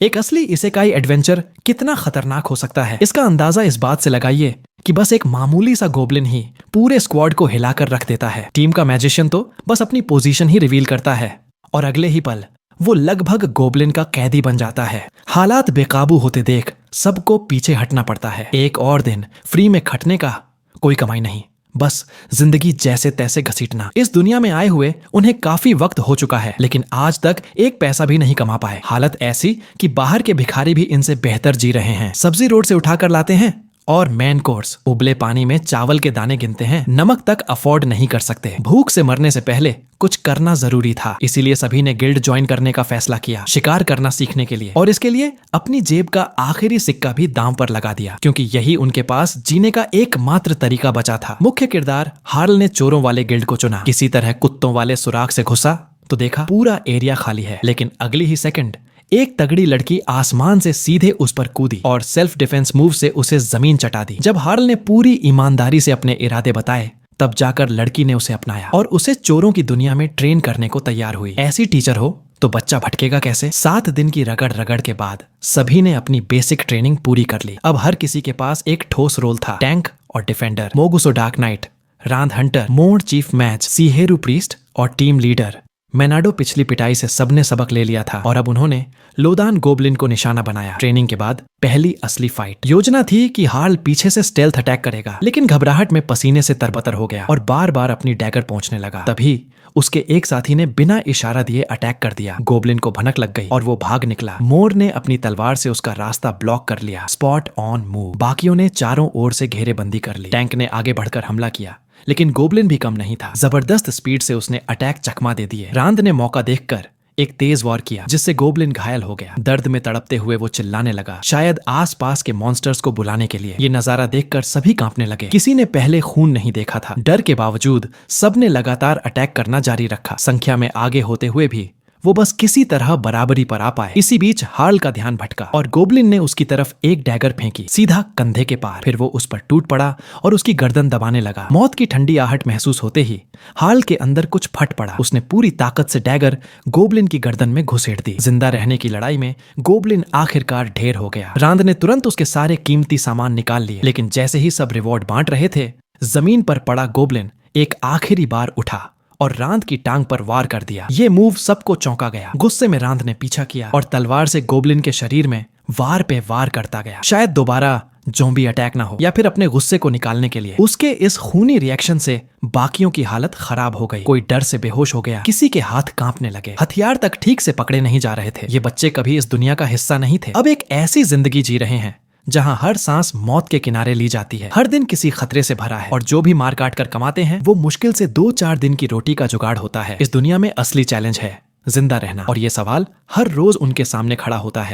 एक असली isekai adventure कितना खतरनाक हो सकता है, इसका अंदाजा इस बात से लगाइए कि बस एक मामूली सा गोब्लिन ही पूरे स्क्वाड को हिलाकर रख देता है। टीम का मैजिशियन तो बस अपनी पोजीशन ही रिवील करता है और अगले ही पल वो लगभग गोब्लिन का कैदी बन जाता है। हालात बेकाबू होते देख सबको पीछे हटना पड़ता है। एक और दिन फ्री में खटने का कोई कमाई नहीं, बस जिंदगी जैसे तैसे घसीटना। इस दुनिया में आए हुए उन्हें काफी वक्त हो चुका है, लेकिन आज तक एक पैसा भी नहीं कमा पाए। हालत ऐसी कि बाहर के भिखारी भी इनसे बेहतर जी रहे हैं। सब्जी रोड से उठाकर लाते हैं और मेन कोर्स उबले पानी में चावल के दाने गिनते हैं। नमक तक अफोर्ड नहीं कर सकते। भूख से मरने से पहले कुछ करना जरूरी था, इसीलिए सभी ने गिल्ड ज्वाइन करने का फैसला किया, शिकार करना सीखने के लिए। और इसके लिए अपनी जेब का आखिरी सिक्का भी दांव पर लगा दिया, क्योंकि यही उनके पास जीने का एकमात्र तरीका बचा था। मुख्य किरदार हार्ल ने चोरों वाले गिल्ड को चुना। किसी तरह कुत्तों वाले सुराग से घुसा तो देखा पूरा एरिया खाली है, लेकिन अगली ही सेकंड एक तगड़ी लड़की आसमान से सीधे उस पर कूदी और सेल्फ डिफेंस मूव से उसे जमीन चटा दी। जब हार्ल ने पूरी ईमानदारी से अपने इरादे बताए, तब जाकर लड़की ने उसे अपनाया और उसे चोरों की दुनिया में ट्रेन करने को तैयार हुई। ऐसी टीचर हो तो बच्चा भटकेगा कैसे। 7 दिन की रगड़ रगड़ के बाद सभी ने अपनी बेसिक ट्रेनिंग पूरी कर ली। अब हर किसी के पास एक ठोस रोल था। टैंक और डिफेंडर, मोगुसो डार्क नाइट, रांध हंटर, मोड चीफ मैच, सीहेरू प्रीस्ट और टीम लीडर। मेनाडो पिछली पिटाई से सबने सबक ले लिया था और अब उन्होंने लोदान गोब्लिन को निशाना बनाया। ट्रेनिंग के बाद पहली असली फाइट। योजना थी कि हार्ल पीछे से स्टेल्थ अटैक करेगा, लेकिन घबराहट में पसीने से तरबतर हो गया और बार बार अपनी डैगर पहुंचने लगा। तभी उसके एक साथी ने बिना इशारा दिए अटैक कर दिया। गोब्लिन को भनक लग गई और वो भाग निकला। मोर ने अपनी तलवार से उसका रास्ता ब्लॉक कर लिया। Spot on move. बाकियों ने चारों ओर से घेरेबंदी कर ली। टैंक ने आगे बढ़कर हमला किया, लेकिन गोब्लिन भी कम नहीं था। जबरदस्त स्पीड से उसने अटैक चकमा दे दिए। रांध ने मौका देखकर एक तेज वार किया, जिससे गोब्लिन घायल हो गया। दर्द में तड़पते हुए वो चिल्लाने लगा, शायद आसपास के मॉन्स्टर्स को बुलाने के लिए। ये नजारा देखकर सभी कांपने लगे। किसी ने पहले खून नहीं देखा था। डर के बावजूद सबने लगातार अटैक करना जारी रखा। संख्या में आगे होते हुए भी वो बस किसी तरह बराबरी पर आ पाए। इसी बीच हार्ल का ध्यान भटका और गोब्लिन ने उसकी तरफ एक डैगर फेंकी, सीधा कंधे के पार। फिर वो उस पर टूट पड़ा और उसकी गर्दन दबाने लगा। मौत की ठंडी आहट महसूस होते ही हार्ल के अंदर कुछ फट पड़ा। उसने पूरी ताकत से डैगर गोब्लिन की गर्दन में घुसेड़ दी। जिंदा रहने की लड़ाई में गोब्लिन आखिरकार ढेर हो गया। रांध ने तुरंत उसके सारे कीमती सामान निकाल लिए, लेकिन जैसे ही सब रिवॉर्ड बांट रहे थे, जमीन पर पड़ा गोब्लिन एक आखिरी बार उठा और रांध की टांग पर वार कर दिया। ये मूव सबको चौंका गया। गुस्से में रांध ने पीछा किया और तलवार से गोब्लिन के शरीर में वार पे वार करता गया, शायद दोबारा ज़ॉम्बी अटैक ना हो या फिर अपने गुस्से को निकालने के लिए। उसके इस खूनी रिएक्शन से बाकियों की हालत खराब हो गई। कोई डर से बेहोश हो गया, किसी के हाथ कांपने लगे, हथियार तक ठीक से पकड़े नहीं जा रहे थे। ये बच्चे कभी इस दुनिया का हिस्सा नहीं थे। अब एक ऐसी जिंदगी जी रहे हैं जहां हर सांस मौत के किनारे ली जाती है। हर दिन किसी खतरे से भरा है और जो भी मार काट कर कमाते हैं वो मुश्किल से 2-4 दिन की रोटी का जुगाड़ होता है। इस दुनिया में असली चैलेंज है जिंदा रहना, और ये सवाल हर रोज उनके सामने खड़ा होता है।